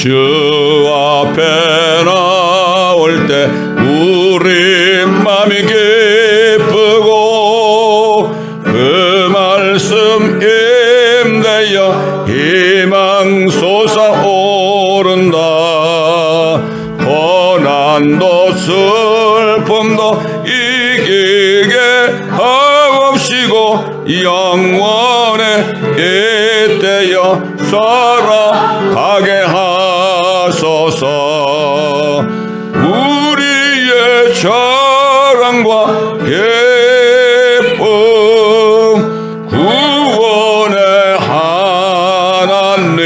주 앞에 나올 때 우리 맘이 기쁘고 그 말씀 임대여 희망 솟아오른다. 고난도 슬픔도 이기게 하옵시고 영원에 이때여 살아가게 하소서. 우리의 자랑과 기쁨 구원의 하나님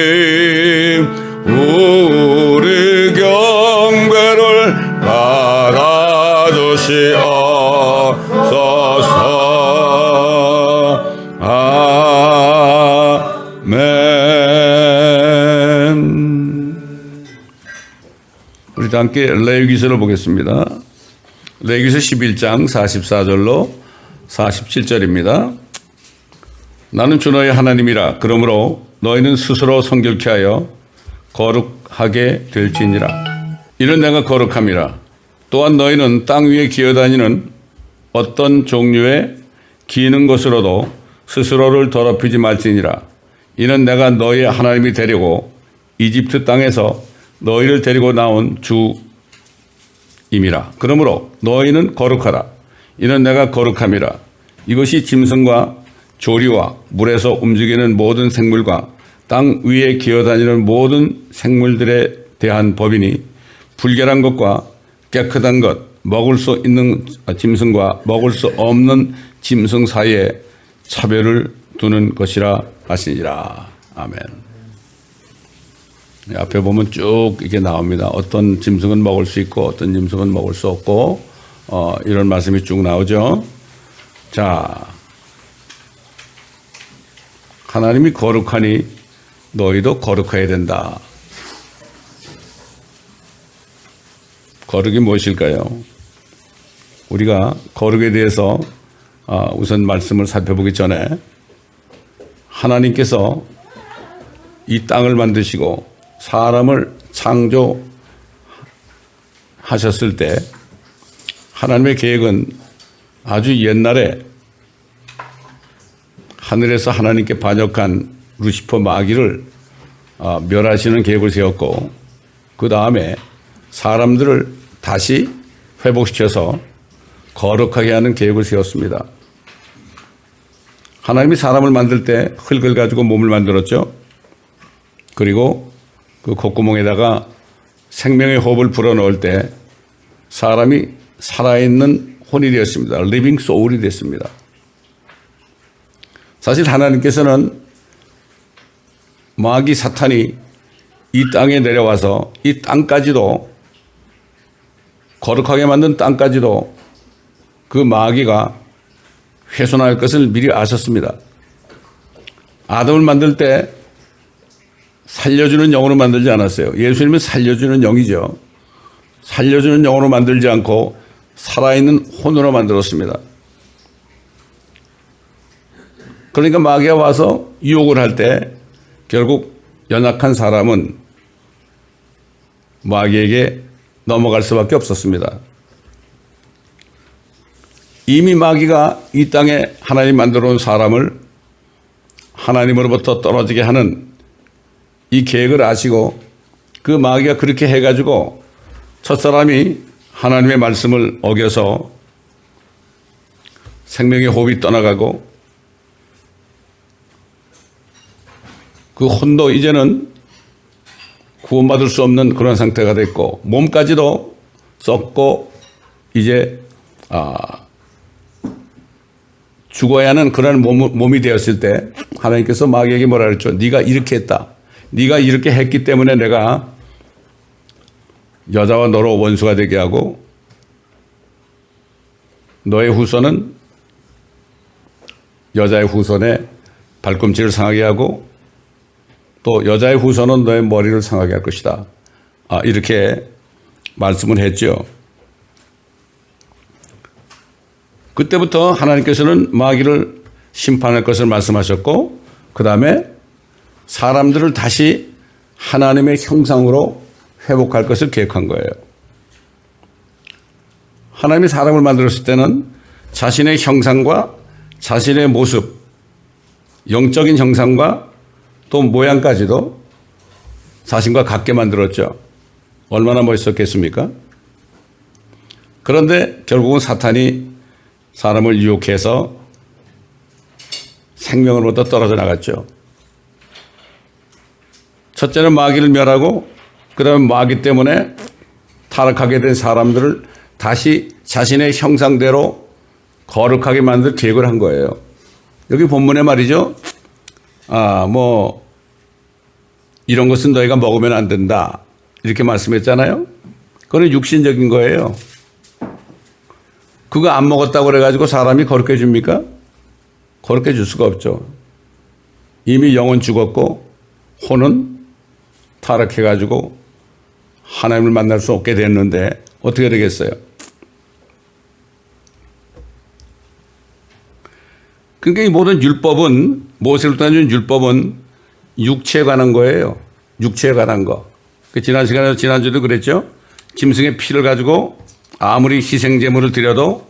우리 경배를 받아주시옵소서. 아멘. 우리 다 함께 레위기서를 보겠습니다. 레위기서 11장 44절로 47절입니다. 나는 주 너희 하나님이라. 그러므로 너희는 스스로 성결케 하여 거룩하게 될지니라. 이는 내가 거룩함이라. 또한 너희는 땅 위에 기어다니는 어떤 종류의 기는 것으로도 스스로를 더럽히지 말지니라. 이는 내가 너희의 하나님이 되려고 이집트 땅에서 너희를 데리고 나온 주임이라. 그러므로 너희는 거룩하라. 이는 내가 거룩함이라. 이것이 짐승과 조리와 물에서 움직이는 모든 생물과 땅 위에 기어다니는 모든 생물들에 대한 법이니 불결한 것과 깨끗한 것, 먹을 수 있는 짐승과 먹을 수 없는 짐승 사이에 차별을 두는 것이라 하시니라. 아멘. 앞에 보면 쭉 이게 나옵니다. 어떤 짐승은 먹을 수 있고 어떤 짐승은 먹을 수 없고 이런 말씀이 쭉 나오죠. 자, 하나님이 거룩하니 너희도 거룩해야 된다. 거룩이 무엇일까요? 우리가 거룩에 대해서 우선 말씀을 살펴보기 전에 하나님께서 이 땅을 만드시고 사람을 창조하셨을 때 하나님의 계획은 아주 옛날에 하늘에서 하나님께 반역한 루시퍼 마귀를 멸하시는 계획을 세웠고 그 다음에 사람들을 다시 회복시켜서 거룩하게 하는 계획을 세웠습니다. 하나님이 사람을 만들 때 흙을 가지고 몸을 만들었죠. 그리고 그 콧구멍에다가 생명의 호흡을 불어넣을 때 사람이 살아있는 혼이 되었습니다. 리빙 소울이 됐습니다. 사실 하나님께서는 마귀 사탄이 이 땅에 내려와서 이 땅까지도 거룩하게 만든 땅까지도 그 마귀가 훼손할 것을 미리 아셨습니다. 아담을 만들 때 살려주는 영으로 만들지 않았어요. 예수님은 살려주는 영이죠. 살려주는 영으로 만들지 않고 살아있는 혼으로 만들었습니다. 그러니까 마귀가 와서 유혹을 할 때 결국 연약한 사람은 마귀에게 넘어갈 수밖에 없었습니다. 이미 마귀가 이 땅에 하나님 만들어 온 사람을 하나님으로부터 떨어지게 하는 이 계획을 아시고 그 마귀가 그렇게 해가지고 첫사람이 하나님의 말씀을 어겨서 생명의 호흡이 떠나가고 그 혼도 이제는 구원받을 수 없는 그런 상태가 됐고 몸까지도 썩고 이제 죽어야 하는 그런 몸이 되었을 때 하나님께서 마귀에게 뭐라 그랬죠? 네가 이렇게 했다. 네가 이렇게 했기 때문에 내가 여자와 너로 원수가 되게 하고 너의 후손은 여자의 후손의 발꿈치를 상하게 하고 또 여자의 후손은 너의 머리를 상하게 할 것이다. 이렇게 말씀을 했죠. 그때부터 하나님께서는 마귀를 심판할 것을 말씀하셨고 그 다음에 사람들을 다시 하나님의 형상으로 회복할 것을 계획한 거예요. 하나님이 사람을 만들었을 때는 자신의 형상과 자신의 모습, 영적인 형상과 또 모양까지도 자신과 같게 만들었죠. 얼마나 멋있었겠습니까? 그런데 결국은 사탄이 사람을 유혹해서 생명으로부터 떨어져 나갔죠. 첫째는 마귀를 멸하고 그다음에 마귀 때문에 타락하게 된 사람들을 다시 자신의 형상대로 거룩하게 만들 계획을 한 거예요. 여기 본문에 말이죠. 이런 것은 너희가 먹으면 안 된다. 이렇게 말씀했잖아요. 그건 육신적인 거예요. 그거 안 먹었다고 그래가지고 사람이 거룩해 줍니까? 거룩해 줄 수가 없죠. 이미 영은 죽었고 혼은 타락해가지고 하나님을 만날 수 없게 됐는데 어떻게 되겠어요? 그러니까 이 모든 율법은, 모세로부터 준 율법은 육체에 관한 거예요. 육체에 관한 거. 지난 시간에, 지난주도 그랬죠? 짐승의 피를 가지고 아무리 희생제물을 드려도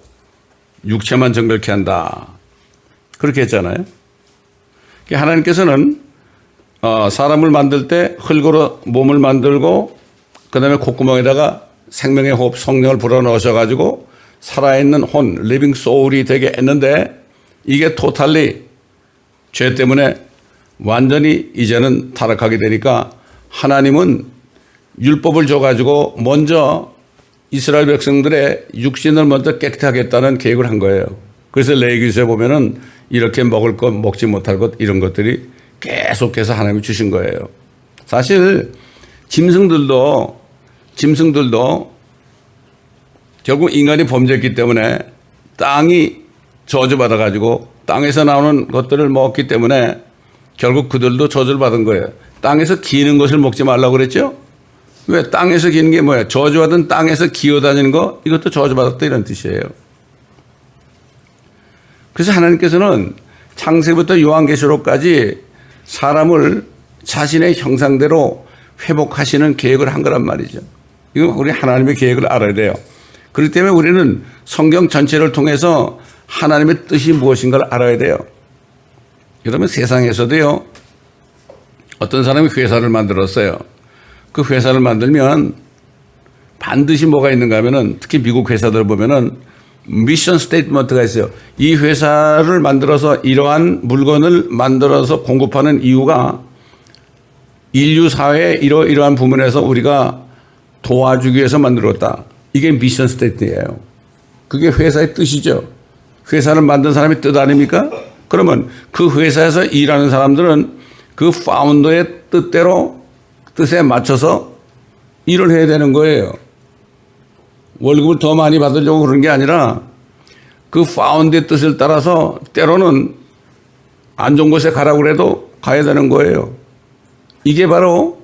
육체만 정결케 한다. 그렇게 했잖아요. 하나님께서는 사람을 만들 때 흙으로 몸을 만들고 그 다음에 콧구멍에다가 생명의 호흡 성령을 불어넣으셔가지고 살아있는 혼, 리빙 소울이 되게 했는데 이게 토탈리 죄 때문에 완전히 이제는 타락하게 되니까 하나님은 율법을 줘가지고 먼저 이스라엘 백성들의 육신을 먼저 깨끗하겠다는 계획을 한 거예요. 그래서 레위기서에 보면은 이렇게 먹을 것, 먹지 못할 것 이런 것들이 계속해서 하나님이 주신 거예요. 사실 짐승들도 결국 인간이 범죄했기 때문에 땅이 저주받아가지고 땅에서 나오는 것들을 먹었기 때문에 결국 그들도 저주를 받은 거예요. 땅에서 기는 것을 먹지 말라고 그랬죠? 왜? 땅에서 기는 게 뭐예요? 저주받은 땅에서 기어다니는 거, 이것도 저주받았다 이런 뜻이에요. 그래서 하나님께서는 창세부터 요한계시록까지 사람을 자신의 형상대로 회복하시는 계획을 한 거란 말이죠. 이건 우리 하나님의 계획을 알아야 돼요. 그렇기 때문에 우리는 성경 전체를 통해서 하나님의 뜻이 무엇인가를 알아야 돼요. 그러면 세상에서도요, 어떤 사람이 회사를 만들었어요. 그 회사를 만들면 반드시 뭐가 있는가 하면은 특히 미국 회사들 보면은 미션 스테이트먼트가 있어요. 이 회사를 만들어서 이러한 물건을 만들어서 공급하는 이유가 인류 사회의 이러한 부분에서 우리가 도와주기 위해서 만들었다. 이게 미션 스테이트예요. 그게 회사의 뜻이죠. 회사를 만든 사람의 뜻 아닙니까? 그러면 그 회사에서 일하는 사람들은 그 파운더의 뜻에 맞춰서 일을 해야 되는 거예요. 월급을 더 많이 받으려고 그런 게 아니라 그 파운드의 뜻을 따라서 때로는 안 좋은 곳에 가라고 그래도 가야 되는 거예요. 이게 바로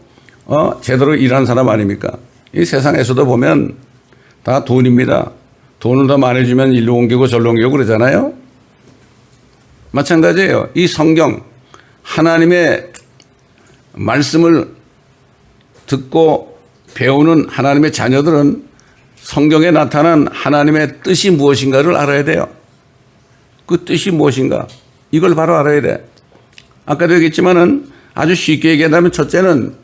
제대로 일하는 사람 아닙니까? 이 세상에서도 보면 다 돈입니다. 돈을 더 많이 주면 일로 옮기고 절로 옮기고 그러잖아요. 마찬가지예요. 이 성경 하나님의 말씀을 듣고 배우는 하나님의 자녀들은 성경에 나타난 하나님의 뜻이 무엇인가를 알아야 돼요. 그 뜻이 무엇인가? 이걸 바로 알아야 돼. 아까도 얘기했지만은 아주 쉽게 얘기한다면 첫째는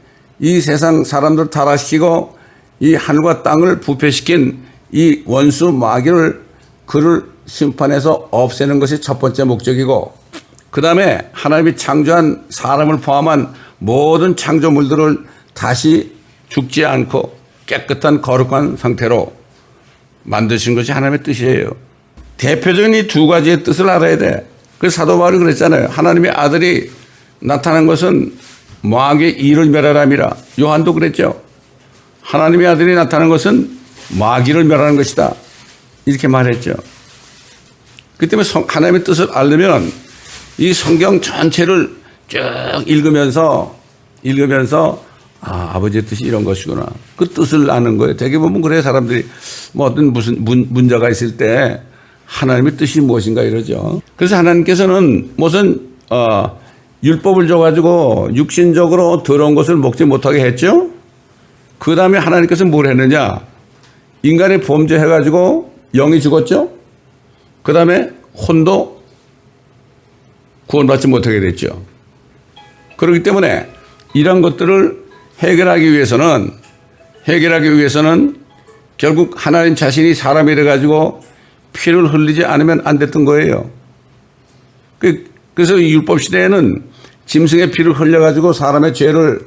이 세상 사람들 타락시키고 이 하늘과 땅을 부패시킨 이 원수 마귀를 그를 심판해서 없애는 것이 첫 번째 목적이고, 그 다음에 하나님이 창조한 사람을 포함한 모든 창조물들을 다시 죽지 않고 깨끗한 거룩한 상태로 만드신 것이 하나님의 뜻이에요. 대표적인 이 두 가지의 뜻을 알아야 돼. 그래서 사도 바울이 그랬잖아요. 하나님의 아들이 나타난 것은 마귀의 일을 멸하람이라. 요한도 그랬죠. 하나님의 아들이 나타난 것은 마귀를 멸하는 것이다. 이렇게 말했죠. 그 때문에 하나님의 뜻을 알려면 이 성경 전체를 쭉 읽으면서 아버지의 뜻이 이런 것이구나. 그 뜻을 아는 거예요. 되게 보면 그래 사람들이 뭐 어떤 무슨 문제가 있을 때 하나님의 뜻이 무엇인가 이러죠. 그래서 하나님께서는 무슨 율법을 줘가지고 육신적으로 더러운 것을 먹지 못하게 했죠. 그 다음에 하나님께서 뭘 했느냐? 인간이 범죄해가지고 영이 죽었죠. 그 다음에 혼도 구원받지 못하게 됐죠. 그렇기 때문에 이런 것들을 해결하기 위해서는 결국 하나님 자신이 사람이 돼가지고 피를 흘리지 않으면 안 됐던 거예요. 그래서 율법 시대에는 짐승의 피를 흘려가지고 사람의 죄를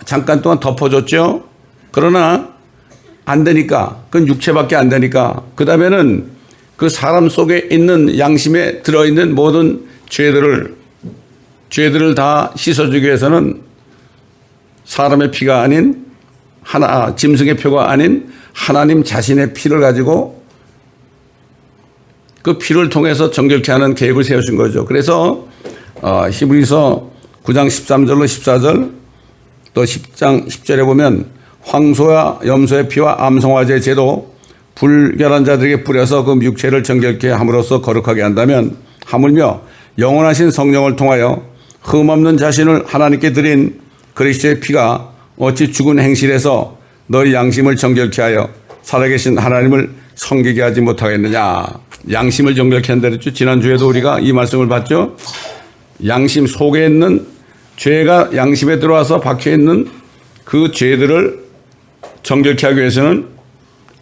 잠깐 동안 덮어줬죠. 그러나 안 되니까, 그건 육체밖에 안 되니까, 그 다음에는 그 사람 속에 있는 양심에 들어있는 모든 죄들을 다 씻어주기 위해서는 사람의 피가 아닌 짐승의 표가 아닌 하나님 자신의 피를 가지고 그 피를 통해서 정결케 하는 계획을 세우신 거죠. 그래서 히브리서 9장 13절로 14절 또 10장 10절에 보면 황소와 염소의 피와 암송아지의 제도 불결한 자들에게 뿌려서 그 육체를 정결케 함으로써 거룩하게 한다면 하물며 영원하신 성령을 통하여 흠없는 자신을 하나님께 드린 그리스도의 피가 어찌 죽은 행실에서 너희 양심을 정결케 하여 살아계신 하나님을 섬기게 하지 못하겠느냐. 양심을 정결케 한다 그랬죠. 지난주에도 우리가 이 말씀을 봤죠. 양심 속에 있는 죄가 양심에 들어와서 박혀있는 그 죄들을 정결케 하기 위해서는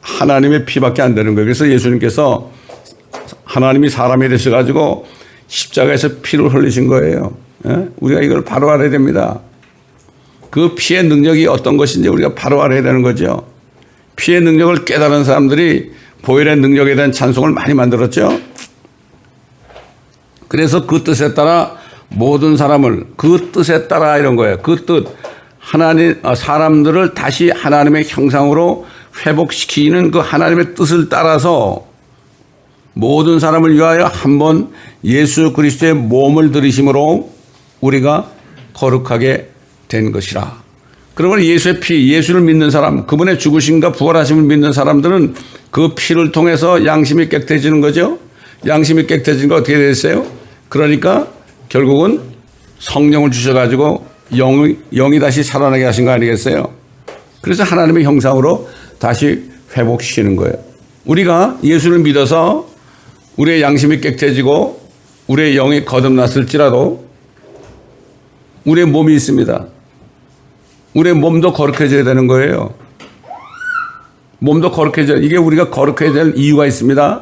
하나님의 피밖에 안 되는 거예요. 그래서 예수님께서 하나님이 사람이 되셔가지고 십자가에서 피를 흘리신 거예요. 우리가 이걸 바로 알아야 됩니다. 그 피의 능력이 어떤 것인지 우리가 바로 알아야 되는 거죠. 피의 능력을 깨달은 사람들이 보혈의 능력에 대한 찬송을 많이 만들었죠. 그래서 그 뜻에 따라 모든 사람을 그 뜻에 따라 이런 거예요. 그 뜻, 사람들을 다시 하나님의 형상으로 회복시키는 그 하나님의 뜻을 따라서 모든 사람을 위하여 한번 예수 그리스도의 몸을 들이심으로 우리가 거룩하게 된 것이라. 그러면 예수의 피, 예수를 믿는 사람, 그분의 죽으심과 부활하심을 믿는 사람들은 그 피를 통해서 양심이 깨끗해지는 거죠. 양심이 깨끗해지는 거 어떻게 됐어요? 그러니까 결국은 성령을 주셔가지고 영이 다시 살아나게 하신 거 아니겠어요? 그래서 하나님의 형상으로 다시 회복시키는 거예요. 우리가 예수를 믿어서 우리의 양심이 깨끗해지고 우리의 영이 거듭났을지라도 우리의 몸이 있습니다. 우리의 몸도 거룩해져야 되는 거예요. 몸도 거룩해져야, 이게 우리가 거룩해야 될 이유가 있습니다.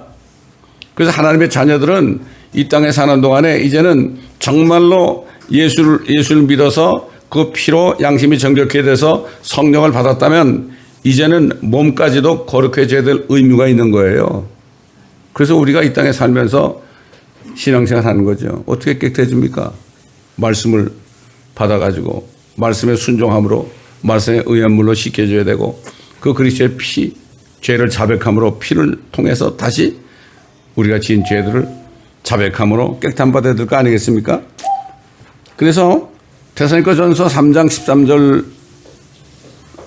그래서 하나님의 자녀들은 이 땅에 사는 동안에 이제는 정말로 예수를 믿어서 그 피로 양심이 정결케 돼서 성령을 받았다면 이제는 몸까지도 거룩해져야 될 의무가 있는 거예요. 그래서 우리가 이 땅에 살면서 신앙생활 하는 거죠. 어떻게 깨끗해집니까? 말씀을 받아가지고 말씀에 순종함으로 말씀의 의연물로 씻겨줘야 되고 그 그리스도의 피, 죄를 자백함으로 피를 통해서 다시 우리가 지은 죄들을 자백함으로 깨끗함 받아야 될 거 아니겠습니까? 그래서 데살로니가전서 3장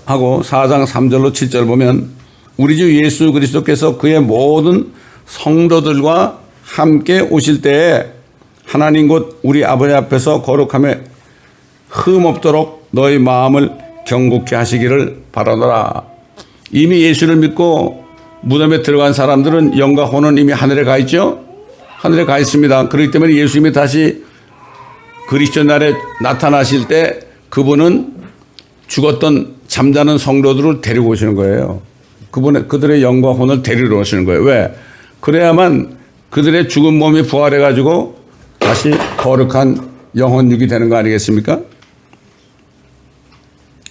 13절하고 4장 3절로 7절 보면 우리 주 예수 그리스도께서 그의 모든 성도들과 함께 오실 때에 하나님 곧 우리 아버지 앞에서 거룩함에 흠 없도록 너희 마음을 경고케 하시기를 바라노라. 이미 예수를 믿고 무덤에 들어간 사람들은 영과 혼은 이미 하늘에 가 있죠. 하늘에 가 있습니다. 그렇기 때문에 예수님이 다시 그리스도 날에 나타나실 때 그분은 죽었던 잠자는 성도들을 데리고 오시는 거예요. 그들의 영과 혼을 데리러 오시는 거예요. 왜? 그래야만 그들의 죽은 몸이 부활해가지고 다시 거룩한 영혼 육이 되는 거 아니겠습니까?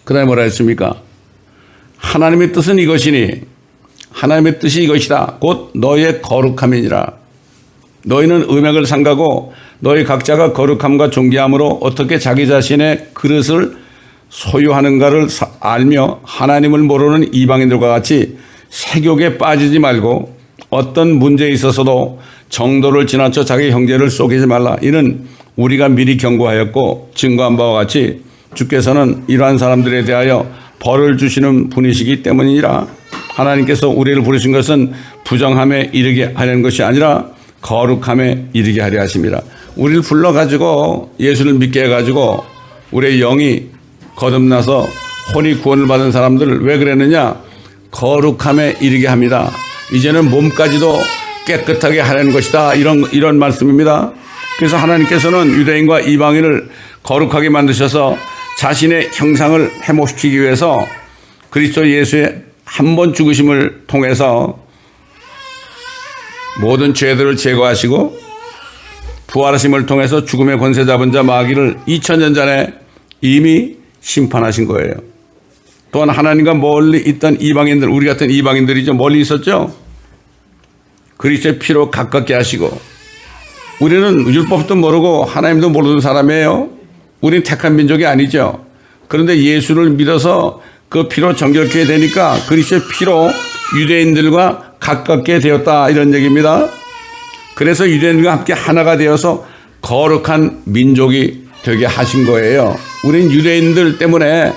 그 다음에 뭐라 했습니까? 하나님의 뜻은 이것이니 하나님의 뜻이 이것이다. 곧 너희의 거룩함이니라. 너희는 음행을 삼가고 너희 각자가 거룩함과 존귀함으로 어떻게 자기 자신의 그릇을 소유하는가를 알며 하나님을 모르는 이방인들과 같이 세욕에 빠지지 말고 어떤 문제에 있어서도 정도를 지나쳐 자기 형제를 속이지 말라. 이는 우리가 미리 경고하였고 증거한 바와 같이 주께서는 이러한 사람들에 대하여 벌을 주시는 분이시기 때문이라. 하나님께서 우리를 부르신 것은 부정함에 이르게 하려는 것이 아니라 거룩함에 이르게 하려 하심이라. 우리를 불러가지고 예수를 믿게 해가지고 우리의 영이 거듭나서 혼이 구원을 받은 사람들을 왜 그랬느냐? 거룩함에 이르게 합니다. 이제는 몸까지도 깨끗하게 하려는 것이다. 이런 말씀입니다. 그래서 하나님께서는 유대인과 이방인을 거룩하게 만드셔서 자신의 형상을 회복시키기 위해서 그리스도 예수의 한 번 죽으심을 통해서 모든 죄들을 제거하시고 부활하심을 통해서 죽음의 권세 잡은 자 마귀를 2000년 전에 이미 심판하신 거예요. 또한 하나님과 멀리 있던 이방인들, 우리 같은 이방인들이죠. 멀리 있었죠. 그리스도의 피로 가깝게 하시고, 우리는 율법도 모르고 하나님도 모르는 사람이에요. 우리는 택한 민족이 아니죠. 그런데 예수를 믿어서 그 피로 정결케 되니까 그리스도의 피로 유대인들과 가깝게 되었다, 이런 얘기입니다. 그래서 유대인들과 함께 하나가 되어서 거룩한 민족이 되게 하신 거예요. 우린 유대인들 때문에,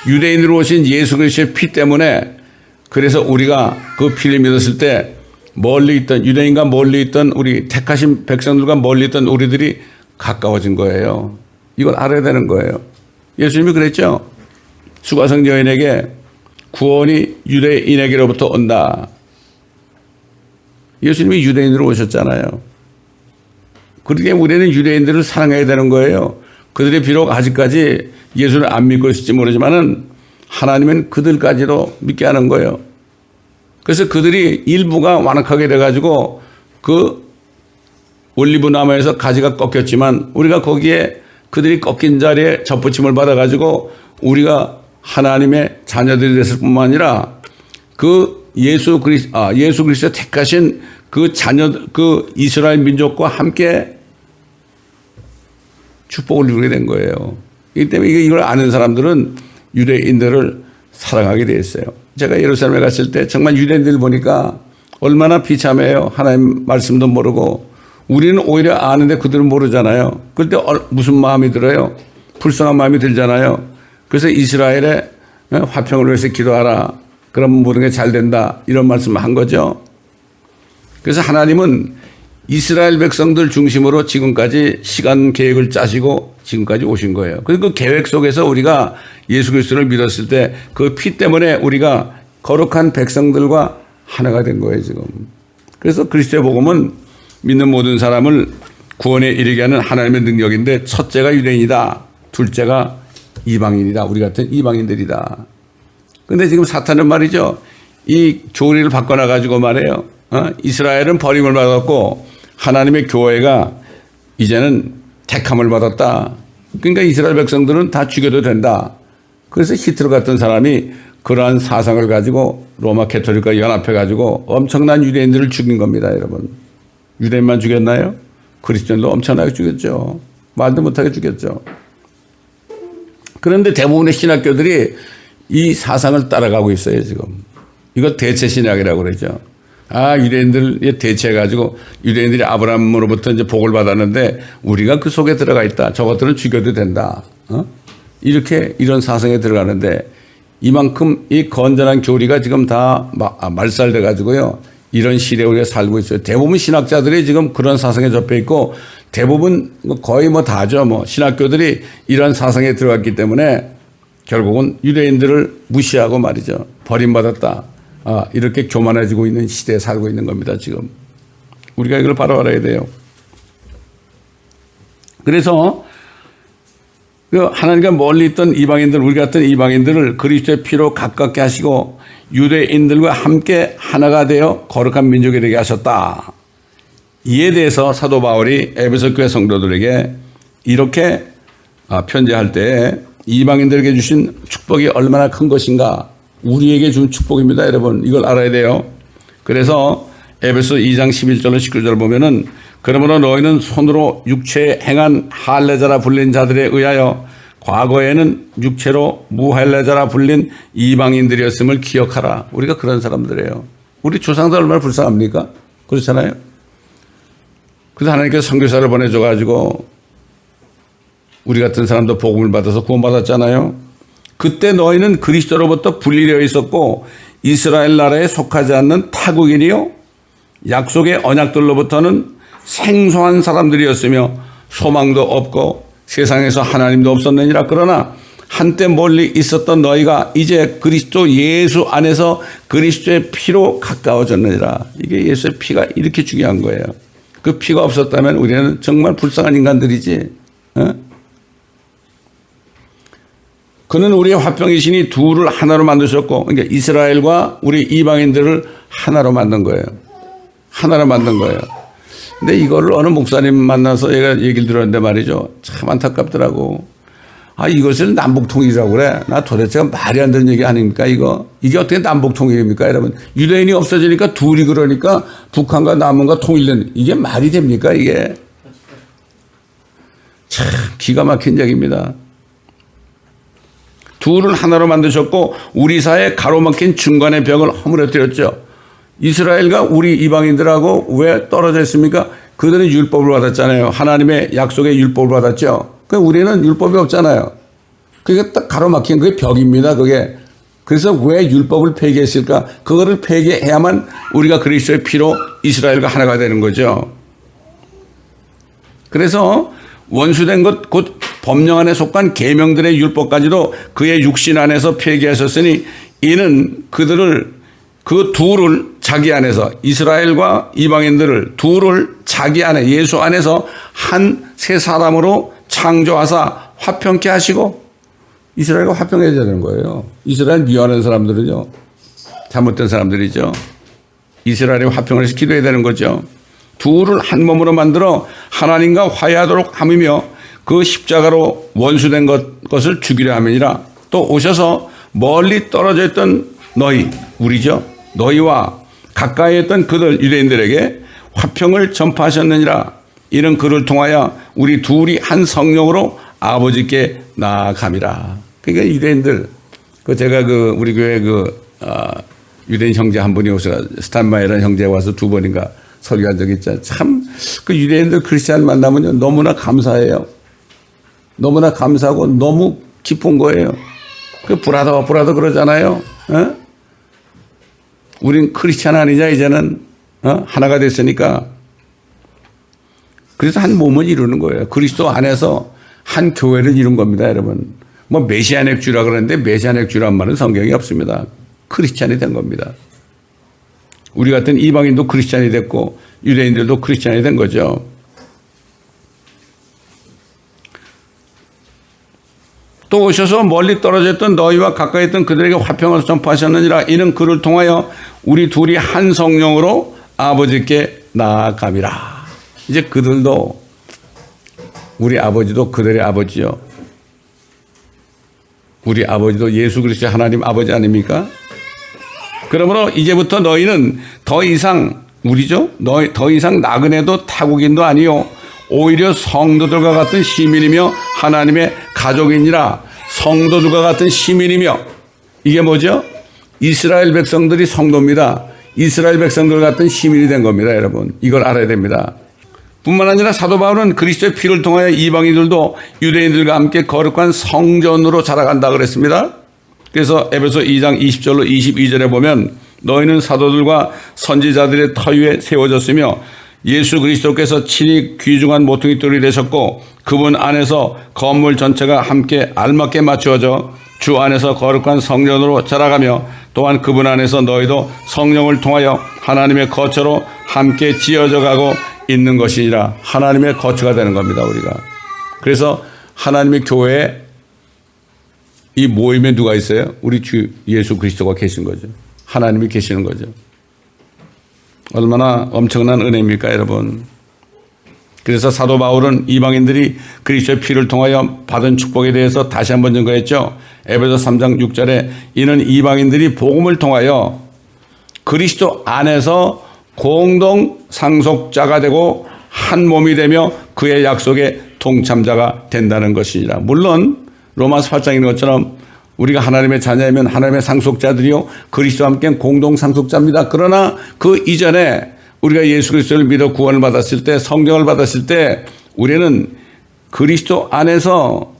유대인으로 오신 예수 그리스도의 피 때문에, 그래서 우리가 그 피를 믿었을 때 멀리 있던 유대인과 멀리 있던 우리 택하신 백성들과 멀리 있던 우리들이 가까워진 거예요. 이걸 알아야 되는 거예요. 예수님이 그랬죠. 수가성 여인에게 구원이 유대인에게로부터 온다. 예수님이 유대인으로 오셨잖아요. 그렇기 때문에 우리는 유대인들을 사랑해야 되는 거예요. 그들이 비록 아직까지 예수를 안 믿고 있을지 모르지만은 하나님은 그들까지도 믿게 하는 거예요. 그래서 그들이 일부가 완악하게 돼가지고 그 올리브 나무에서 가지가 꺾였지만 우리가 거기에 그들이 꺾인 자리에 접붙임을 받아가지고 우리가 하나님의 자녀들이 됐을 뿐만 아니라 그 예수 그리스도 택하신 그 이스라엘 민족과 함께 축복을 누리게 된 거예요. 이 때문에 이걸 아는 사람들은 유대인들을 사랑하게 돼 있어요. 제가 예루살렘에 갔을 때 정말 유대인들 보니까 얼마나 비참해요. 하나님 말씀도 모르고. 우리는 오히려 아는데 그들은 모르잖아요. 그때 무슨 마음이 들어요? 불쌍한 마음이 들잖아요. 그래서 이스라엘의 화평을 위해서 기도하라. 그러면 모든 게 잘 된다. 이런 말씀을 한 거죠. 그래서 하나님은 이스라엘 백성들 중심으로 지금까지 시간 계획을 짜시고 지금까지 오신 거예요. 그리고 그 계획 속에서 우리가 예수 그리스도를 믿었을 때 그 피 때문에 우리가 거룩한 백성들과 하나가 된 거예요, 지금. 그래서 그리스도의 복음은 믿는 모든 사람을 구원에 이르게 하는 하나님의 능력인데 첫째가 유대인이다. 둘째가 이방인이다. 우리 같은 이방인들이다. 근데 지금 사탄은 말이죠. 이 교리를 바꿔놔가지고 말해요. 이스라엘은 버림을 받았고 하나님의 교회가 이제는 택함을 받았다. 그러니까 이스라엘 백성들은 다 죽여도 된다. 그래서 히틀러 같은 사람이 그러한 사상을 가지고 로마 캐토릭과 연합해가지고 엄청난 유대인들을 죽인 겁니다, 여러분. 유대인만 죽였나요? 그리스도인도 엄청나게 죽였죠. 말도 못하게 죽였죠. 그런데 대부분의 신학교들이 이 사상을 따라가고 있어요, 지금. 이거 대체 신학이라고 그러죠. 유대인들 대체해가지고 유대인들이 아브라함으로부터 이제 복을 받았는데 우리가 그 속에 들어가 있다. 저것들은 죽여도 된다. 이런 사상에 들어가는데 이만큼 이 건전한 교리가 지금 다 말살돼가지고요. 이런 시대에 우리가 살고 있어요. 대부분 신학자들이 지금 그런 사상에 접해 있고 대부분 거의 다죠. 신학교들이 이런 사상에 들어갔기 때문에 결국은 유대인들을 무시하고 말이죠. 버림받았다. 이렇게 교만해지고 있는 시대에 살고 있는 겁니다, 지금. 우리가 이걸 바로 알아야 돼요. 그래서 하나님과 멀리 있던 이방인들, 우리 같은 이방인들을 그리스도의 피로 가깝게 하시고 유대인들과 함께 하나가 되어 거룩한 민족이 되게 하셨다. 이에 대해서 사도 바울이 에베소 교회 성도들에게 이렇게 편지할 때 이방인들에게 주신 축복이 얼마나 큰 것인가. 우리에게 준 축복입니다, 여러분. 이걸 알아야 돼요. 그래서 에베소 2장 11절로 19절 보면은 그러므로 너희는 손으로 육체에 행한 할례자라 불린 자들에 의하여 과거에는 육체로 무할례자라 불린 이방인들이었음을 기억하라. 우리가 그런 사람들이에요. 우리 조상들 얼마나 불쌍합니까? 그렇잖아요. 그래서 하나님께서 선교사를 보내줘가지고 우리 같은 사람도 복음을 받아서 구원받았잖아요. 그때 너희는 그리스도로부터 분리되어 있었고 이스라엘 나라에 속하지 않는 타국인이요 약속의 언약들로부터는 생소한 사람들이었으며 소망도 없고 세상에서 하나님도 없었느니라. 그러나 한때 멀리 있었던 너희가 이제 그리스도 예수 안에서 그리스도의 피로 가까워졌느니라. 이게 예수의 피가 이렇게 중요한 거예요. 그 피가 없었다면 우리는 정말 불쌍한 인간들이지. 그는 우리의 화평이시니 둘을 하나로 만드셨고, 그러니까 이스라엘과 우리 이방인들을 하나로 만든 거예요. 하나로 만든 거예요. 근데 이거를 어느 목사님 만나서 얘가 얘기를 들었는데 말이죠. 참 안타깝더라고. 아, 이것을 남북통일이라고 그래. 나 도대체 말이 안 되는 얘기 아닙니까, 이거? 이게 어떻게 남북통일입니까, 여러분? 유대인이 없어지니까 둘이 그러니까 북한과 남한과 통일된, 이게 말이 됩니까, 이게? 참 기가 막힌 얘기입니다. 둘을 하나로 만드셨고 우리 사이에 가로막힌 중간의 벽을 허물어뜨렸죠. 이스라엘과 우리 이방인들하고 왜 떨어져 있습니까? 그들은 율법을 받았잖아요. 하나님의 약속의 율법을 받았죠. 우리는 율법이 없잖아요. 그게 딱 가로막힌 그게 벽입니다. 그게. 그래서 왜 율법을 폐기했을까? 그거를 폐기해야만 우리가 그리스도의 피로 이스라엘과 하나가 되는 거죠. 그래서 원수된 것 곧 법령 안에 속한 계명들의 율법까지도 그의 육신 안에서 폐기하셨으니 이는 그들을 그 둘을 자기 안에서 이스라엘과 이방인들을 둘을 자기 안에 예수 안에서 한 새 사람으로 창조하사 화평케 하시고 이스라엘과 화평해야 되는 거예요. 이스라엘 미워하는 사람들은요. 잘못된 사람들이죠. 이스라엘의 화평을 시키려야 되는 거죠. 둘을 한 몸으로 만들어 하나님과 화해하도록 함이며 그 십자가로 원수된 것을 죽이려 함이니라. 또 오셔서 멀리 떨어져 있던 너희, 우리죠. 너희와 가까이 있던 그들 유대인들에게 화평을 전파하셨느니라. 이는 그를 통하여 우리 둘이 한 성령으로 아버지께 나아감이라. 그러니까 유대인들, 제가 우리 교회 유대인 형제 한 분이 오셔 스탄마이라는 형제가 와서 두 번인가 설교한 적이 있잖아요. 참 그 유대인들 크리스찬 만나면요 너무나 감사해요. 너무나 감사하고 너무 기쁜 거예요. 그 브라더 그러잖아요. 우린 크리스찬 아니냐 이제는 하나가 됐으니까. 그래서 한 몸을 이루는 거예요. 그리스도 안에서 한 교회를 이룬 겁니다, 여러분. 뭐 메시아닉주라 그러는데 메시아닉주란 말은 성경에 없습니다. 크리스찬이 된 겁니다. 우리 같은 이방인도 크리스찬이 됐고 유대인들도 크리스찬이 된 거죠. 또 오셔서 멀리 떨어져 있던 너희와 가까이 있던 그들에게 화평을 전파하셨느니라. 이는 그를 통하여 우리 둘이 한 성령으로 아버지께 나아감이라. 이제 그들도 우리 아버지도 그들의 아버지요. 우리 아버지도 예수 그리스도 하나님 아버지 아닙니까? 그러므로 이제부터 너희는 더 이상 우리죠. 더 이상 나그네도 타국인도 아니요 오히려 성도들과 같은 시민이며 하나님의 가족이니라. 성도들과 같은 시민이며 이게 뭐죠? 이스라엘 백성들이 성도입니다. 이스라엘 백성들 같은 시민이 된 겁니다, 여러분. 이걸 알아야 됩니다. 뿐만 아니라 사도 바울은 그리스도의 피를 통하여 이방인들도 유대인들과 함께 거룩한 성전으로 자라간다 그랬습니다. 그래서 에베소 2장 20절로 22절에 보면 너희는 사도들과 선지자들의 터 위에 세워졌으며 예수 그리스도께서 친히 귀중한 모퉁이 돌이 되셨고 그분 안에서 건물 전체가 함께 알맞게 맞추어져 주 안에서 거룩한 성전으로 자라가며 또한 그분 안에서 너희도 성령을 통하여 하나님의 거처로 함께 지어져 가고 있는 것이니라. 하나님의 거처가 되는 겁니다, 우리가. 그래서 하나님의 교회에 이 모임에 누가 있어요? 우리 주 예수 그리스도가 계신 거죠. 하나님이 계시는 거죠. 얼마나 엄청난 은혜입니까, 여러분. 그래서 사도 바울은 이방인들이 그리스도의 피를 통하여 받은 축복에 대해서 다시 한번 증거했죠. 에베소 3장 6절에 이는 이방인들이 복음을 통하여 그리스도 안에서 공동 상속자가 되고 한 몸이 되며 그의 약속의 동참자가 된다는 것이니라. 물론 로마서 8장인 것처럼 우리가 하나님의 자녀이면 하나님의 상속자들이요 그리스도와 함께 공동 상속자입니다. 그러나 그 이전에 우리가 예수 그리스도를 믿어 구원을 받았을 때 성경을 받았을 때 우리는 그리스도 안에서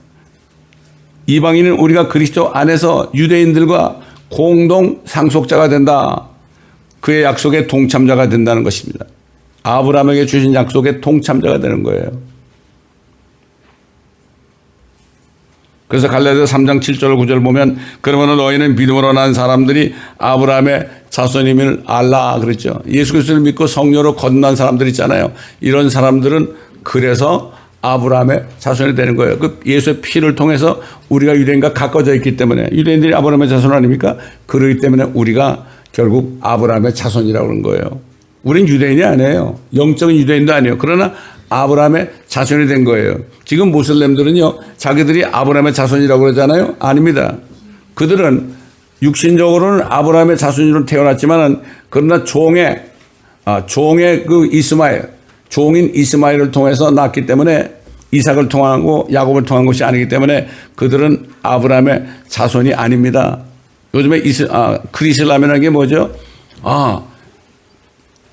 이방인은 우리가 그리스도 안에서 유대인들과 공동 상속자가 된다. 그의 약속의 동참자가 된다는 것입니다. 아브라함에게 주신 약속의 동참자가 되는 거예요. 그래서 갈라디아서 3장 7절 9절 보면 그러면 너희는 믿음으로 난 사람들이 아브라함의 자손임을 알라 그랬죠. 예수 그리스도를 믿고 성령으로 거듭난 사람들 있잖아요. 이런 사람들은 그래서 아브라함의 자손이 되는 거예요. 그 예수의 피를 통해서 우리가 유대인과 가까워져 있기 때문에 유대인들이 아브라함의 자손 아닙니까? 그러기 때문에 우리가 결국 아브라함의 자손이라고 그런 거예요. 우린 유대인이 아니에요. 영적인 유대인도 아니에요. 그러나 아브라함의 자손이 된 거예요. 지금 모슬렘들은요, 자기들이 아브라함의 자손이라고 그러잖아요. 아닙니다. 그들은 육신적으로는 아브라함의 자손으로 태어났지만은 그러나 종의 그 이스마엘, 종인 이스마엘을 통해서 낳았기 때문에 이삭을 통하고 야곱을 통한 것이 아니기 때문에 그들은 아브라함의 자손이 아닙니다. 요즘에 크리슬람이라는 게 뭐죠?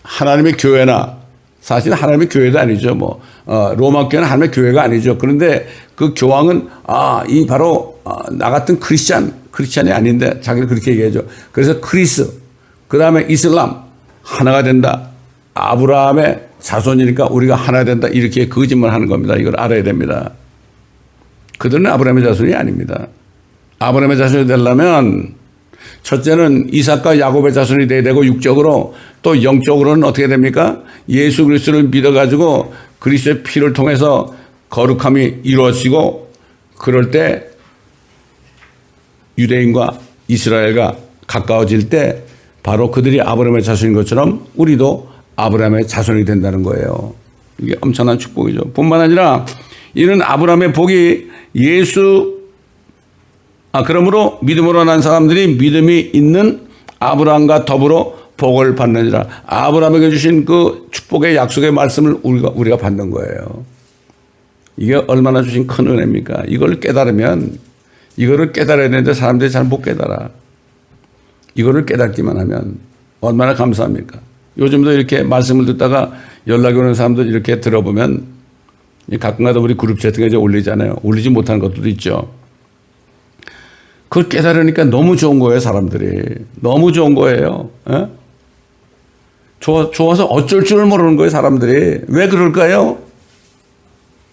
하나님의 교회나 사실 하나님의 교회도 아니죠. 로마 교회는 하나님의 교회가 아니죠. 그런데 그 교황은 이 바로 나 같은 크리스찬이 아닌데 자기는 그렇게 얘기하죠. 그래서 그 다음에 이슬람 하나가 된다. 아브라함의 자손이니까 우리가 하나 된다. 이렇게 거짓말 하는 겁니다. 이걸 알아야 됩니다. 그들은 아브라함의 자손이 아닙니다. 아브라함의 자손이 되려면 첫째는 이삭과 야곱의 자손이 돼야 되고 육적으로 또 영적으로는 어떻게 됩니까? 예수 그리스도를 믿어가지고 그리스도의 피를 통해서 거룩함이 이루어지고 그럴 때 유대인과 이스라엘과 가까워질 때 바로 그들이 아브라함의 자손인 것처럼 우리도 아브라함의 자손이 된다는 거예요. 이게 엄청난 축복이죠. 뿐만 아니라 이는 아브라함의 복이 그러므로 믿음으로 난 사람들이 믿음이 있는 아브라함과 더불어 복을 받느니라. 아브라함에게 주신 그 축복의 약속의 말씀을 우리가 받는 거예요. 이게 얼마나 주신 큰 은혜입니까? 이걸 깨달으면 이거를 깨달아야 되는데 사람들이 잘 못 깨달아. 이거를 깨닫기만 하면 얼마나 감사합니까? 요즘도 이렇게 말씀을 듣다가 연락이 오는 사람들 이렇게 들어보면 가끔가다 우리 그룹 채팅에 이제 올리잖아요. 올리지 못하는 것도 있죠. 그걸 깨달으니까 너무 좋은 거예요, 사람들이. 너무 좋은 거예요. 에? 좋아서 어쩔 줄을 모르는 거예요, 사람들이. 왜 그럴까요?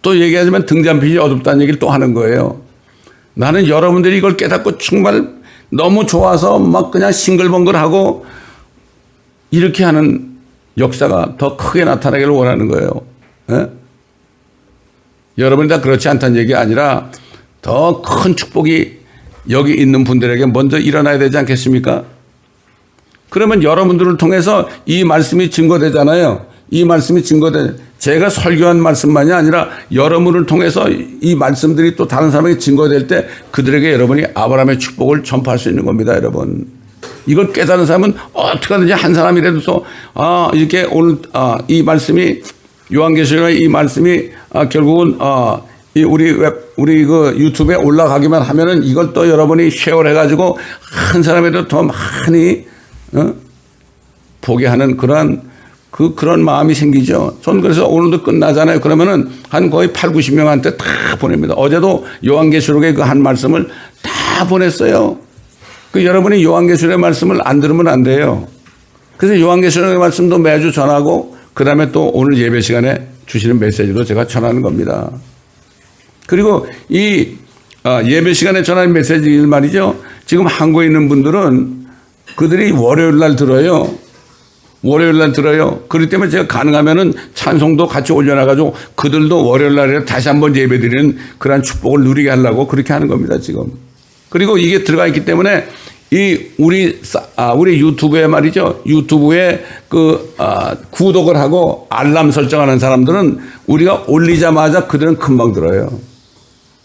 또 얘기하지만 등잔빛이 어둡다는 얘기를 또 하는 거예요. 나는 여러분들이 이걸 깨닫고 정말 너무 좋아서 막 그냥 싱글벙글하고 이렇게 하는 역사가 더 크게 나타나기를 원하는 거예요. 에? 여러분이 다 그렇지 않다는 얘기가 아니라 더 큰 축복이 여기 있는 분들에게 먼저 일어나야 되지 않겠습니까? 그러면 여러분들을 통해서 이 말씀이 증거되잖아요. 이 말씀이 제가 설교한 말씀만이 아니라 여러분을 통해서 이 말씀들이 또 다른 사람에게 증거될 때 그들에게 여러분이 아브라함의 축복을 전파할 수 있는 겁니다, 여러분. 이걸 깨달은 사람은 어떻게 하든지 한 사람이라도 또 이렇게 오늘 이 말씀이 요한계시록의 이 말씀이 결국은 우리 그 유튜브에 올라가기만 하면은 이걸 또 여러분이 쉐어를 해가지고 한 사람에도 더 많이 보게 하는 그런 마음이 생기죠. 전 그래서 오늘도 끝나잖아요. 그러면은 한 거의 8, 90명한테 다 보냅니다. 어제도 요한계시록의 그 한 말씀을 다 보냈어요. 여러분이 요한계시록의 말씀을 안 들으면 안 돼요. 그래서 요한계시록의 말씀도 매주 전하고 그 다음에 또 오늘 예배 시간에 주시는 메시지도 제가 전하는 겁니다. 그리고 이 예배 시간에 전하는 메시지 말이죠. 지금 한국에 있는 분들은 그들이 월요일 날 들어요. 그렇기 때문에 제가 가능하면은 찬송도 같이 올려놔가지고 그들도 월요일 날에 다시 한번 예배 드리는 그러한 축복을 누리게 하려고 그렇게 하는 겁니다, 지금. 그리고 이게 들어가 있기 때문에 우리 유튜브에 말이죠. 유튜브에 구독을 하고 알람 설정하는 사람들은 우리가 올리자마자 그들은 금방 들어요.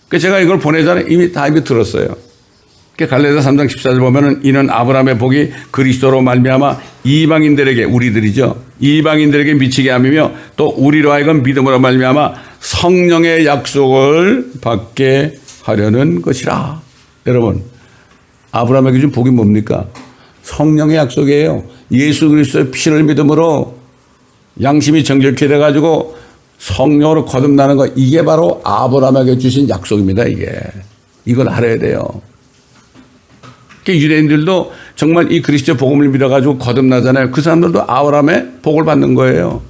그래서 제가 이걸 보내잖아요. 이미 들었어요. 갈라디아서 3장 14절 보면은 이는 아브라함의 복이 그리스도로 말미암아 이방인들에게 우리들이죠. 이방인들에게 미치게 함이며 또 우리로 하여금 믿음으로 말미암아 성령의 약속을 받게 하려는 것이라. 여러분, 아브라함에게 준 복이 뭡니까? 성령의 약속이에요. 예수 그리스도의 피를 믿음으로 양심이 정결케 돼가지고 성령으로 거듭나는 것, 이게 바로 아브라함에게 주신 약속입니다. 이걸 알아야 돼요. 유대인들도 정말 이 그리스도 복음을 믿어가지고 거듭나잖아요. 그 사람들도 아브라함의 복을 받는 거예요.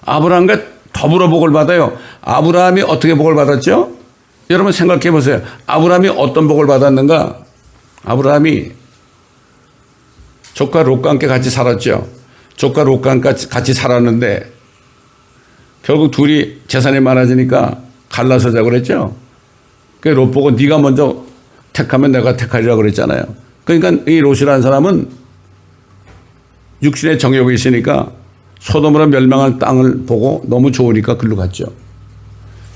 아브라함과 더불어 복을 받아요. 아브라함이 어떻게 복을 받았죠? 여러분 생각해 보세요. 아브라함이 어떤 복을 받았는가? 아브라함이 조카 롯과 함께 같이 살았죠. 조카 롯과 같이 살았는데 결국 둘이 재산이 많아지니까 갈라서 자고 그랬죠. 그 롯 보고 네가 먼저 택하면 내가 택하리라고 그랬잖아요. 그러니까 이 롯이라는 사람은 육신의 정욕이 있으니까 소돔으로 멸망할 땅을 보고 너무 좋으니까 글로 갔죠.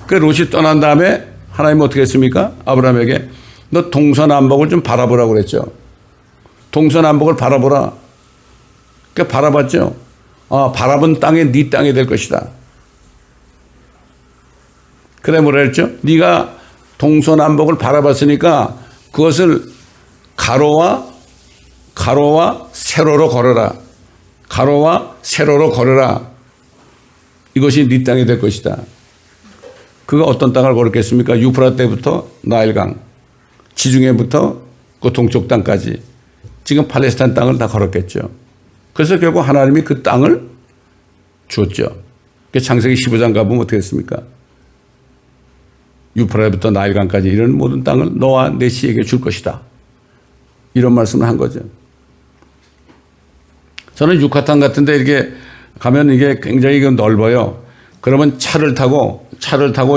그 롯이 떠난 다음에 하나님은 어떻게 했습니까? 아브라함에게 너 동서남북을 좀 바라보라고 그랬죠. 동서남북을 바라보라. 그러니까 바라봤죠. 바라본 땅이 네 땅이 될 것이다. 그래 뭐라 했죠? 네가 동서남북을 바라봤으니까 그것을 가로와 세로로 걸어라. 가로와 세로로 걸어라. 이것이 네 땅이 될 것이다. 그가 어떤 땅을 걸었겠습니까? 유프라테 때부터 나일강, 지중해부터 그 동쪽 땅까지 지금 팔레스타인 땅을 다 걸었겠죠. 그래서 결국 하나님이 그 땅을 줬죠. 창세기 15장 가보면 어떻게 했습니까? 유프라테부터 나일강까지 이런 모든 땅을 너와 내 씨에게 줄 것이다. 이런 말씀을 한 거죠. 저는 유카탄 같은 데 이렇게 가면 이게 굉장히 넓어요. 그러면 차를 타고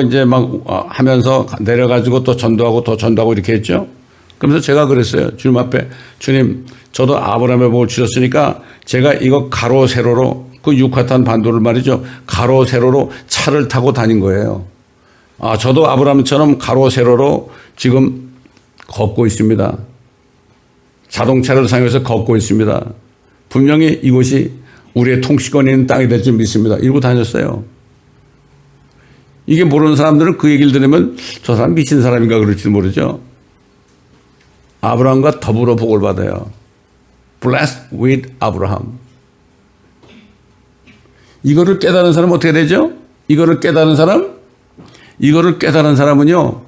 이제 막 하면서 내려가지고 또 전도하고 또 전도하고 이렇게 했죠. 그러면서 제가 그랬어요. 주님 앞에 주님 저도 아브라함의 복을 주셨으니까 제가 이거 가로 세로로 그 유카탄 반도를 말이죠. 가로 세로로 차를 타고 다닌 거예요. 저도 아브라함처럼 가로 세로로 지금 걷고 있습니다. 자동차를 사용해서 걷고 있습니다. 분명히 이곳이 우리의 통치권이 있는 땅이 될 줄 믿습니다. 이러고 다녔어요. 이게 모르는 사람들은 그 얘기를 들으면 저 사람 미친 사람인가 그럴지도 모르죠. 아브라함과 더불어 복을 받아요. Blessed with Abraham. 이거를 깨달은 사람은 어떻게 되죠? 이거를 깨달은 사람은요,